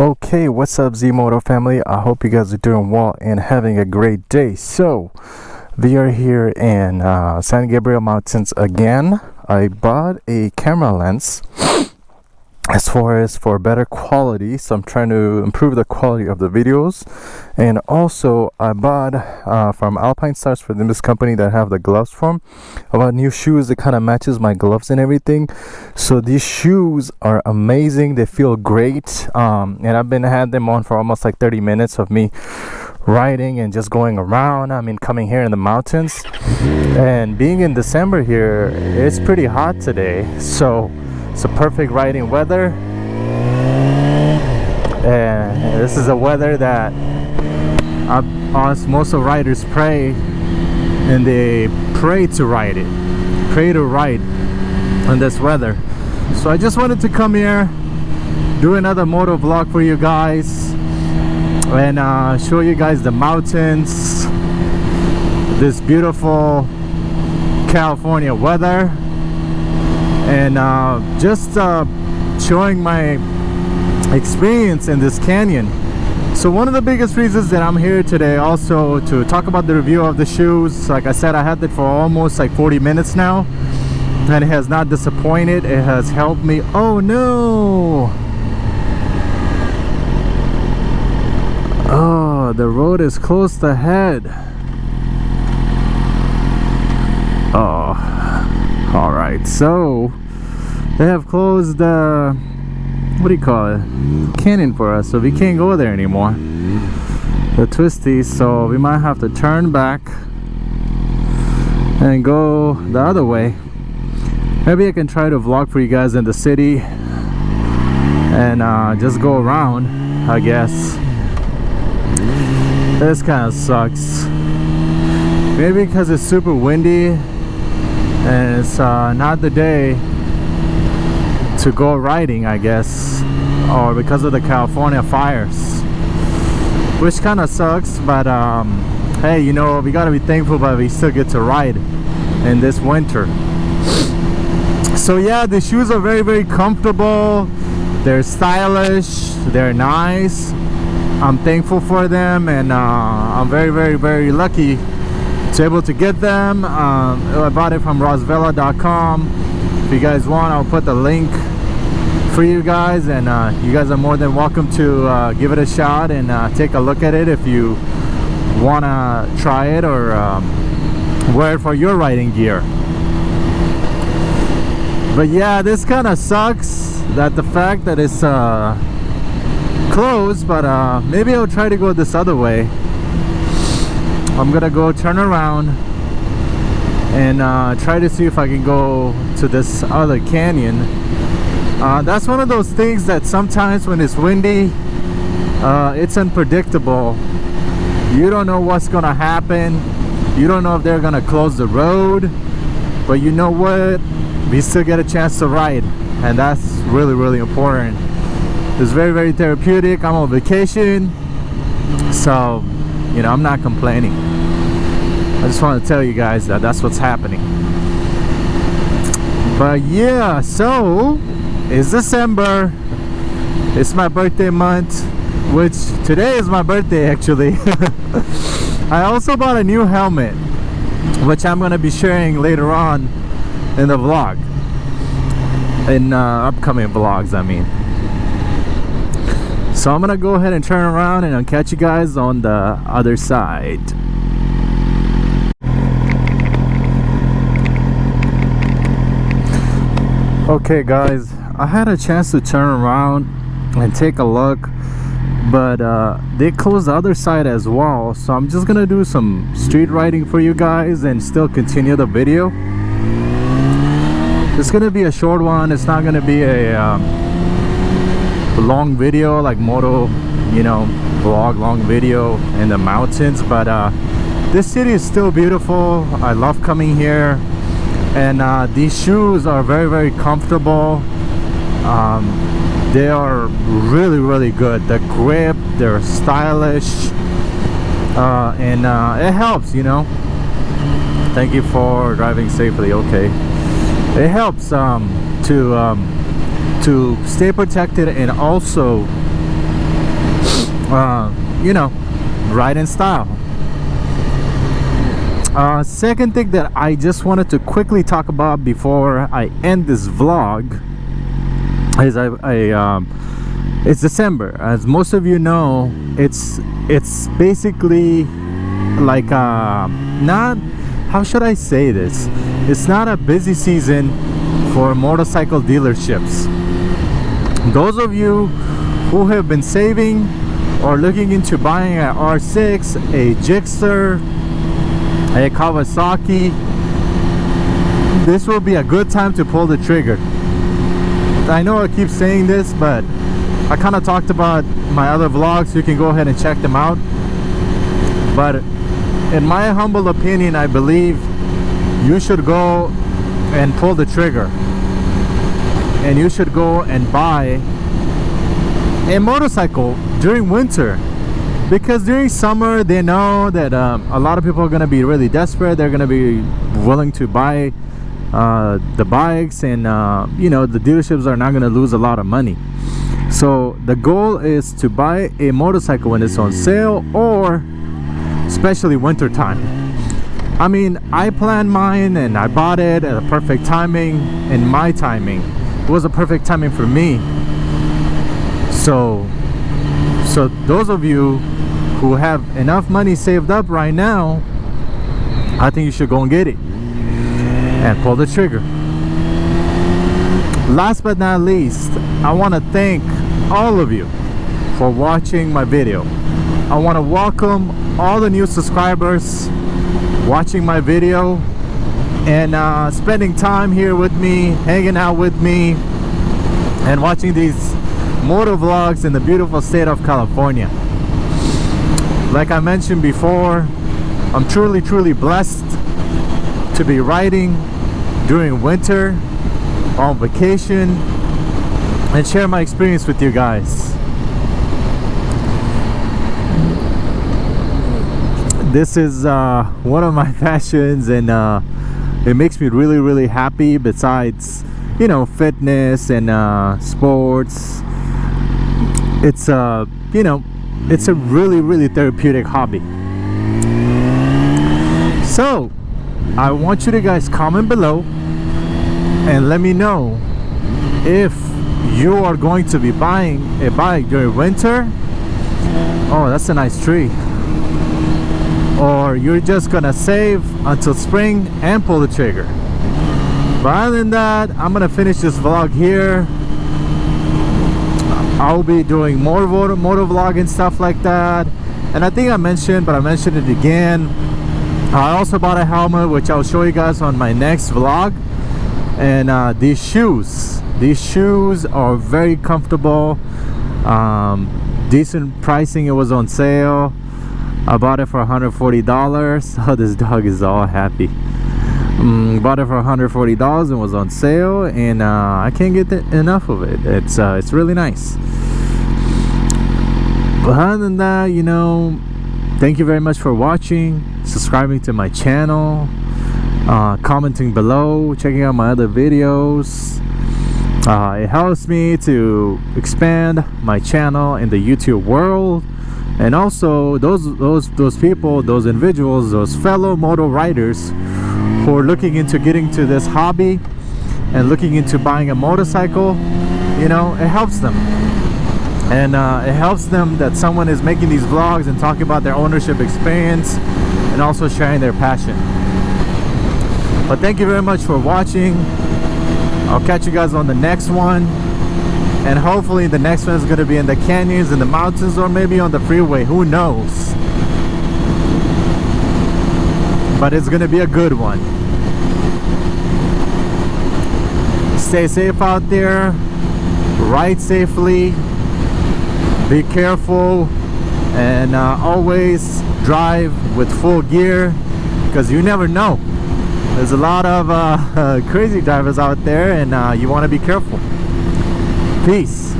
Okay, what's up Moto family? I hope you guys are doing well and having a great day. So we are here in San Gabriel Mountains again. I bought a camera lens as far as for better quality, so I'm trying to improve the quality of the videos. And also I bought from ALPINESTARS, for this company that I have the gloves from. I bought new shoes that kind of matches my gloves and everything. So these shoes are amazing, they feel great, and I've been had them on for almost like 30 minutes of me riding and just going around. I mean, coming here in the mountains, and being in December here, it's pretty hot today, so it's a perfect riding weather. And this is a weather that most of riders pray, and they pray to ride in this weather. So I just wanted to come here, do another moto vlog for you guys, and show you guys the mountains, this beautiful California weather, and just showing my experience in this canyon. So one of the biggest reasons that I'm here today also to talk about the review of the shoes. Like I said, I had it for almost like 40 minutes now, and it has not disappointed. It has helped me. Oh no! Oh, the road is closed ahead. Oh, all right. So they have closed the what do you call it, canyon for us, so we can't go there anymore, the twisties. So we might have to turn back and go the other way. Maybe I can try to vlog for you guys in the city and just go around, I guess. This kind of sucks, maybe because it's super windy and it's not the day to go riding, I guess, or because of the California fires, which kind of sucks. But hey, you know, we gotta be thankful that we still get to ride in this winter. So yeah, the shoes are very, very comfortable, they're stylish, they're nice. I'm thankful for them, and I'm very, very, very lucky to be able to get them. I bought it from rosvela.com. If you guys want, I'll put the link for you guys, and you guys are more than welcome to give it a shot and take a look at it if you want to try it or wear it for your riding gear. But yeah, this kind of sucks, that the fact that it's closed, but maybe I'll try to go this other way. I'm gonna go turn around and try to see if I can go to this other canyon. That's one of those things that sometimes when it's windy, it's unpredictable. You don't know what's gonna happen. You don't know if they're gonna close the road, but you know what, we still get a chance to ride, and that's really, really important. It's very, very therapeutic. I'm on vacation, so you know, I'm not complaining. I just want to tell you guys that that's what's happening. But yeah, so it's December, it's my birthday month, which today is my birthday actually. I also bought a new helmet, which I'm going to be sharing later on in the vlog, in upcoming vlogs, I mean. So I'm gonna go ahead and turn around, and I'll catch you guys on the other side. Okay guys, I had a chance to turn around and take a look, but they closed the other side as well. So I'm just gonna do some street riding for you guys and still continue the video. It's gonna be a short one. It's not gonna be a long video like moto, you know, vlog long video in the mountains. But this city is still beautiful. I love coming here, and these shoes are very, very comfortable. They are really, really good. The grip, they're stylish, and it helps, you know. Thank you for driving safely. Okay, it helps to stay protected and also you know, ride in style. Second thing that I just wanted to quickly talk about before I end this vlog is it's December. As most of you know, it's basically like not, how should I say this, it's not a busy season for motorcycle dealerships. Those of you who have been saving or looking into buying an R6, a Gixxer, a Kawasaki, this will be a good time to pull the trigger. I know I keep saying this, but I kind of talked about my other vlogs. You can go ahead and check them out. But in my humble opinion, I believe you should go and pull the trigger, and you should go and buy a motorcycle during winter, because during summer they know that a lot of people are going to be really desperate. They're going to be willing to buy the bikes, and you know, the dealerships are not going to lose a lot of money. So the goal is to buy a motorcycle when it's on sale, or especially winter time. I mean, I planned mine and I bought it at a perfect timing. In my timing, it was a perfect timing for me. So those of you who have enough money saved up right now, I think you should go and get it and pull the trigger. Last but not least, I want to thank all of you for watching my video. I want to welcome all the new subscribers watching my video and spending time here with me, hanging out with me, and watching these moto vlogs in the beautiful state of California. Like I mentioned before, I'm truly blessed to be riding during winter, on vacation, and share my experience with you guys. This is one of my passions, and it makes me really happy. Besides, you know, fitness and sports, it's you know, it's a really therapeutic hobby. So I want you to guys comment below and let me know if you are going to be buying a bike during winter. Oh, that's a nice tree. Or you're just gonna save until spring and pull the trigger. But other than that, I'm gonna finish this vlog here. I'll be doing more MotoVlog and stuff like that. And I think I mentioned, but I mentioned it again, I also bought a helmet, which I'll show you guys on my next vlog. And these shoes are very comfortable, decent pricing. It was on sale. I bought it for $140. Oh, this dog is all happy. Bought it for $140 and was on sale, and I can't get enough of it. It's really nice. But other than that, you know, thank you very much for watching, subscribing to my channel, commenting below, checking out my other videos. It helps me to expand my channel in the YouTube world. And also those people, those individuals, those fellow moto riders who are looking into getting to this hobby and looking into buying a motorcycle, you know, it helps them. And it helps them that someone is making these vlogs and talking about their ownership experience and also sharing their passion. But thank you very much for watching. I'll catch you guys on the next one. And hopefully the next one is going to be in the canyons, in the mountains, or maybe on the freeway. Who knows? But it's going to be a good one. Stay safe out there. Ride safely. Be careful. And always drive with full gear, because you never know. There's a lot of crazy drivers out there, and you want to be careful. Peace.